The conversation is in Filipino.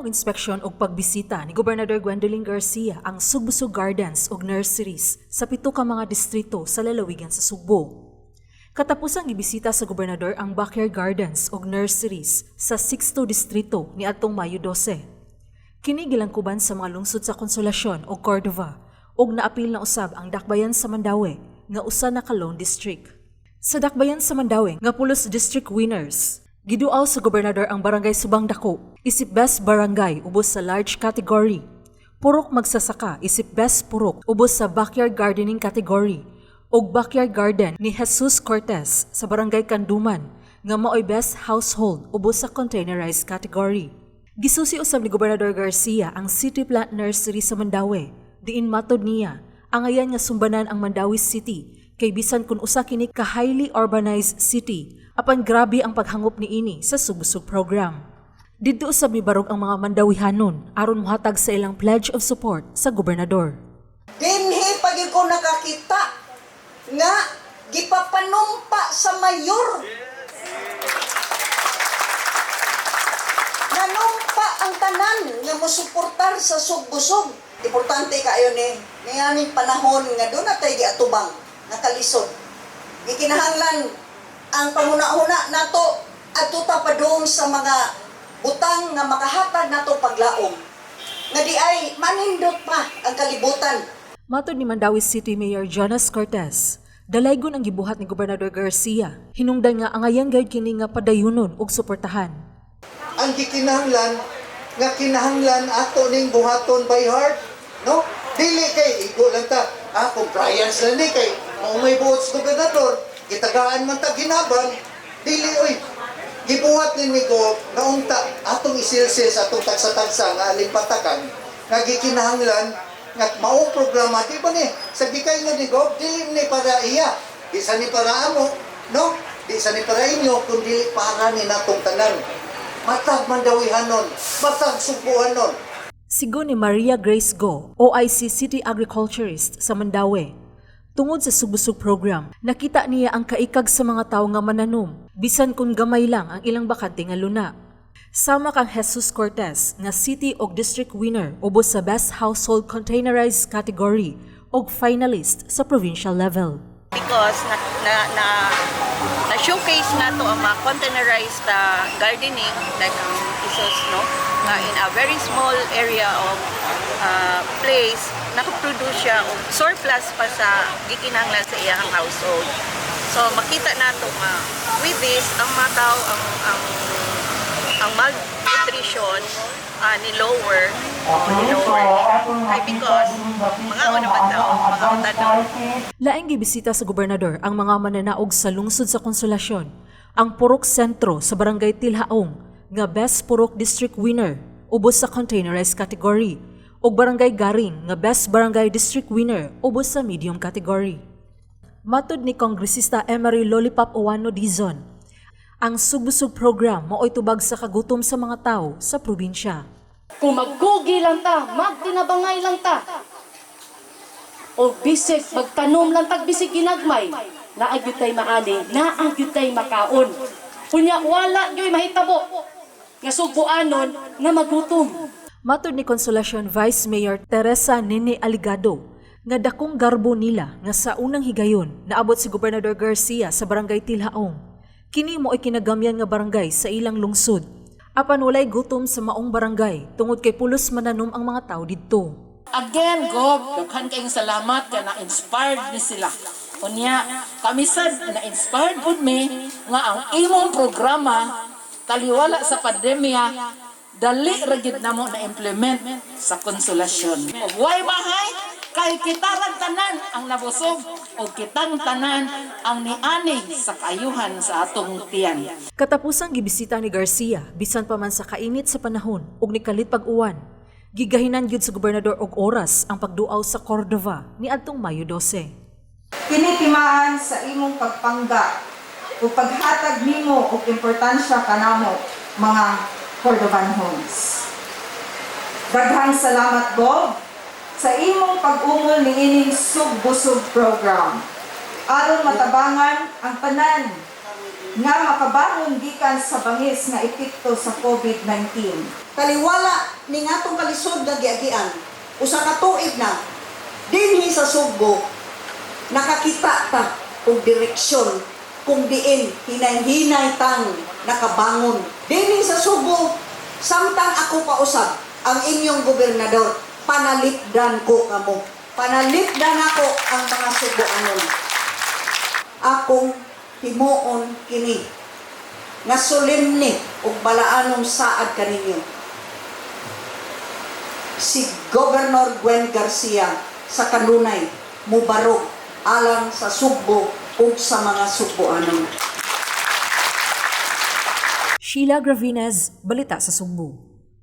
Gihuna og inspeksyon og pagbisita ni Gobernador Gwendolyn Garcia ang Sugbusog Gardens ug nurseries sa 7 ka mga distrito sa lalawigan sa Sugbo. Katapusang gibisita sa gobernador ang backyard gardens ug nurseries sa 6th distrito ni atong Mayo 12. Kini gilangkuban sa mga lungsod sa Consolacion ug Cordova ug naapil na usab ang Dakbayan sa Mandaue nga usa na ka lone district. Sa Dakbayan sa Mandaue nga pulos district winners, giduaw sa gobernador ang Barangay Subang Dako isip best barangay ubos sa large category. Purok Magsasaka isip best purok ubos sa backyard gardening category ug backyard garden ni Jesus Cortez sa Barangay Kanduman nga maoy best household ubos sa containerized category. Gisusi usab ni Gobernador Garcia ang City Plant Nursery sa Mandaue diin matod niya ang ayan nga sumbanan ang Mandaue City kay bisan kun usa kini ka highly urbanized city apan grabe ang paghangop niini sa Sugbusog program. Didto usab mibarog ang mga Mandawihanon aron mohatag sa ilang pledge of support sa gobernador. Dinhi pagid ko nakakita nga gipapanumpa sa mayor. Nanumpa ang tanan nga mosuportar sa Sugbusog. Importante kayo ni niyaning panahon nga doon natay giatubang nakalisod. Gikinahanglan ang panguna-una nato adto ta pa doon sa mga butang nga makahatag nato paglaom. Nga di ay manindot pa ang kalibutan. Matod ni Mandaue City Mayor Jonas Cortez, dalaygon ang gibuhat ni Gobernador Garcia. Hinungdan nga angayang gayud kini nga padayunon ug suportahan. Ang gikinahanglan nga kinahanglan ato ning buhaton by heart, no? Dili kay igo lang ta, compliance lang ni kay may buot sa gobernador, gitagaan man ta ginabang, dili oy. Gibuhat ni ko nga unta atong isilsil sa atong tagsa-tagsa nga alimpatakan nga gikinahanglan nga maong programa di ba ni sa gikay nga ni go dili ni para iya di sa ni para amo no di sa ni para inyo kundi para ni natong tanan matag Mandawihanon matag Sugbohanon. Sigo ni Maria Grace Go, OIC City Agriculturist sa Mandaue. Tungod sa Sugbusog program, nakita niya ang kaikag sa mga tao nga mananom, bisan kung gamay lang ang ilang bakante nga luna. Sama kang Jesus Cortez nga city og district winner ubos sa best household containerized category og finalist sa provincial level. Because na-showcase na to ang mga containerized gardening like ang isos, no? In a very small area of place, nakaproduce siya o surplus pa sa gikinahanglan sa iyang household. So makita nato nga with this ang mga tao ang malnutrition ni lower because mga naman daw mga utanaw. Laing gibisita sa gobernador ang mga mananaog sa lungsod sa Consolacion, ang Purok Sentro sa Barangay Tilhaong nga best purok district winner ubos sa containerized category ug Barangay Garing nga best barangay district winner ubos sa medium category. Matod ni Kongresista Emery Lollipop Owano Dizon, ang Sugbusog program mao'y tubag sa kagutom sa mga tao sa probinsya. Kung maggugi lang ta, magtinabangay lang ta, o bisig, magtanom lang ta, bisig ginagmay, naagyot tay maali, naagyot tay makaon. Kunya wala yo'y mahitabo, nga Sugboanon na magutom. Matod ni Consolacion Vice Mayor Teresa Nene Aligado, nga dakong garbo nila nga sa unang higayon naabot si Gobernador Garcia sa Barangay Tilhaong. Kini mo ay kinagamyan nga barangay sa ilang lungsod. Apan walay gutom sa maong barangay tungod kay pulos mananom ang mga tao didto. Again, Gob, daghan kayong salamat kaya na-inspired ni sila. Unya, kami sad na-inspired po me nga ang imong programa taliwala sa pandemya dali ragid namo na implement sa Consolacion. Way bahay kay kitarang tanan ang nabusog o kitang tanan ang niani sa kaayuhan sa atong tiyan. Katapusang gibisita ni Garcia, bisan pa man sa kainit sa panahon ug nikalit pag-uwan, gigahinan gyud sa gobernador og oras ang pagduaw sa Cordova ni adtong Mayo 12. Kinitimaan sa imong pagpangga o paghatag nimo og importansya kanamo mga Cordovanhons. Daghang salamat Bob sa imong pag-ungol niining Sugbusog program aron matabangan ang tanan nga makabangon gikan sa bangis nga epekto sa COVID-19. Taliwala ni ngatong kalisod nga giagian, usa ka tuig na dinhi sa Sugbo nakakita ta og direksyon kung diin hinay-hinay tang nakabangon. Dinhi sa Sugbo samtang ako pa usab ang inyong gobernador, panalipdan ko kamo. Panalipdan ako ang mga Suboanon. Akong himuon kini nga solemne ug balaanong saad kaninyo. Si Governor Gwen Garcia sa kanunay mubarog alang sa Sugbo ug sa mga Suboanon. Sheila Gravinez, Balita sa Sugbo.